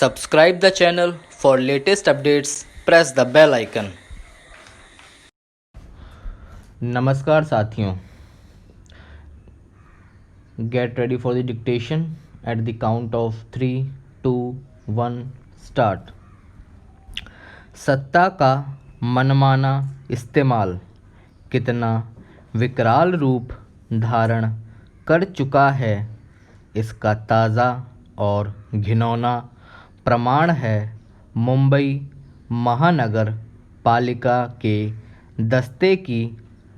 Subscribe the channel for latest updates. Press the bell icon. नमस्कार साथियों, get ready for the dictation at the count of 3, 2, 1, start. सत्ता का मनमाना इस्तेमाल कितना विकराल रूप धारण कर चुका है, इसका ताज़ा और घिनौना प्रमाण है मुंबई महानगर पालिका के दस्ते की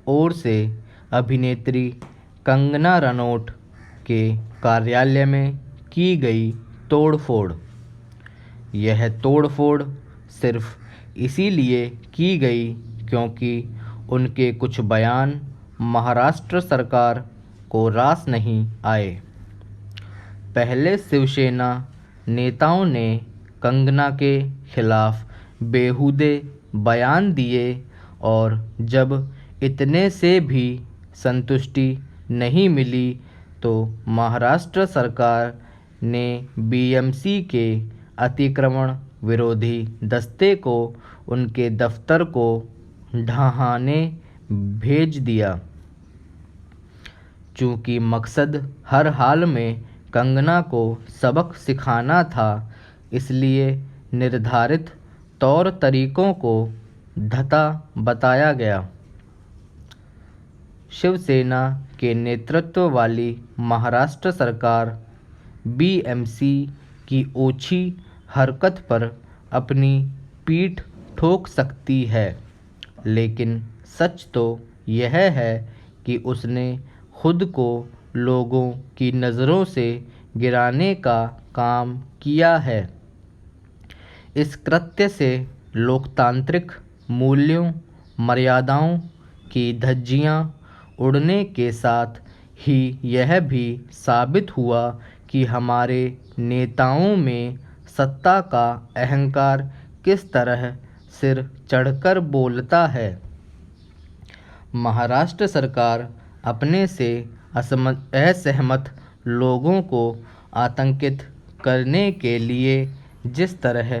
ओर से अभिनेत्री कंगना रनौत के कार्यालय में की गई तोड़फोड़। यह तोड़फोड़ सिर्फ इसीलिए की गई क्योंकि उनके कुछ बयान महाराष्ट्र सरकार को रास नहीं आए। पहले शिवसेना नेताओं ने कंगना के खिलाफ बेहूदे बयान दिए और जब इतने से भी संतुष्टि नहीं मिली तो महाराष्ट्र सरकार ने बीएमसी के अतिक्रमण विरोधी दस्ते को उनके दफ्तर को ढहाने भेज दिया। चूँकि मकसद हर हाल में कंगना को सबक सिखाना था, इसलिए निर्धारित तौर तरीकों को धता बताया गया। शिवसेना के नेतृत्व वाली महाराष्ट्र सरकार बीएमसी की ओछी हरकत पर अपनी पीठ ठोक सकती है, लेकिन सच तो यह है कि उसने खुद को लोगों की नज़रों से गिराने का काम किया है। इस कृत्य से लोकतांत्रिक मूल्यों मर्यादाओं की धज्जियां उड़ने के साथ ही यह भी साबित हुआ कि हमारे नेताओं में सत्ता का अहंकार किस तरह सिर चढ़कर बोलता है। महाराष्ट्र सरकार अपने से असहमत लोगों को आतंकित करने के लिए जिस तरह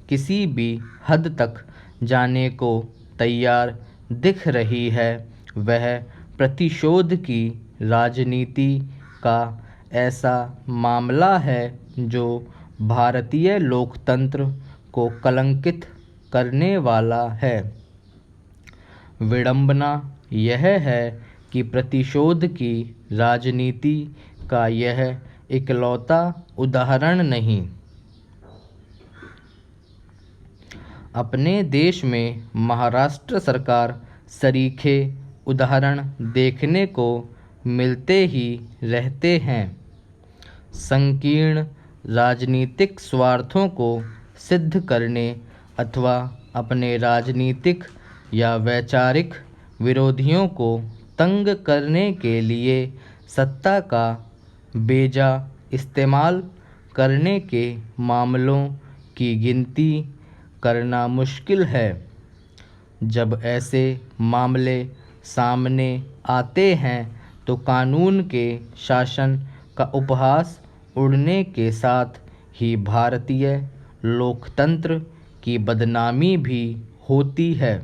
किसी भी हद तक जाने को तैयार दिख रही है, वह प्रतिशोध की राजनीति का ऐसा मामला है जो भारतीय लोकतंत्र को कलंकित करने वाला है। विडंबना यह है कि प्रतिशोध की राजनीति का यह इकलौता उदाहरण नहीं। अपने देश में महाराष्ट्र सरकार सरीखे उदाहरण देखने को मिलते ही रहते हैं। संकीर्ण राजनीतिक स्वार्थों को सिद्ध करने अथवा अपने राजनीतिक या वैचारिक विरोधियों को तंग करने के लिए सत्ता का बेजा इस्तेमाल करने के मामलों की गिनती करना मुश्किल है। जब ऐसे मामले सामने आते हैं तो कानून के शासन का उपहास उड़ने के साथ ही भारतीय लोकतंत्र की बदनामी भी होती है।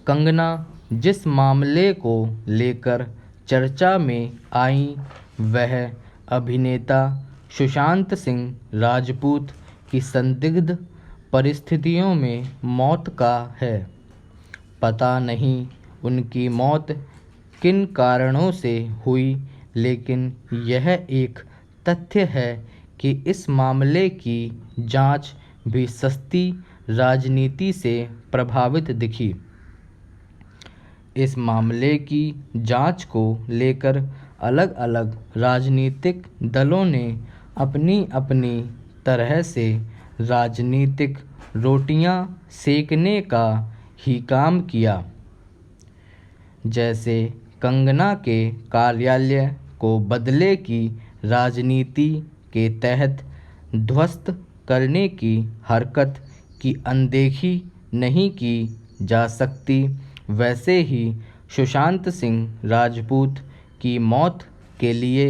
कंगना जिस मामले को लेकर चर्चा में आई, वह अभिनेता सुशांत सिंह राजपूत की संदिग्ध परिस्थितियों में मौत का है। पता नहीं उनकी मौत किन कारणों से हुई, लेकिन यह एक तथ्य है कि इस मामले की जांच भी सस्ती राजनीति से प्रभावित दिखी। इस मामले की जांच को लेकर अलग अलग राजनीतिक दलों ने अपनी अपनी तरह से राजनीतिक रोटियां सेकने का ही काम किया। जैसे कंगना के कार्यालय को बदले की राजनीति के तहत ध्वस्त करने की हरकत की अनदेखी नहीं की जा सकती, वैसे ही सुशांत सिंह राजपूत की मौत के लिए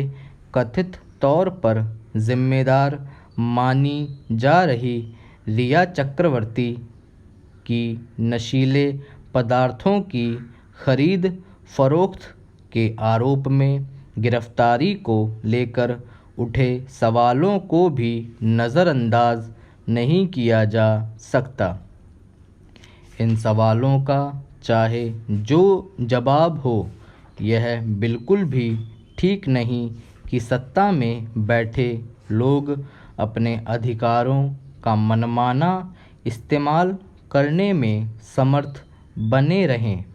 कथित तौर पर जिम्मेदार मानी जा रही रिया चक्रवर्ती की नशीले पदार्थों की खरीद फरोख्त के आरोप में गिरफ्तारी को लेकर उठे सवालों को भी नज़रअंदाज नहीं किया जा सकता। इन सवालों का चाहे जो जवाब हो, यह बिल्कुल भी ठीक नहीं कि सत्ता में बैठे लोग अपने अधिकारों का मनमाना इस्तेमाल करने में समर्थ बने रहें।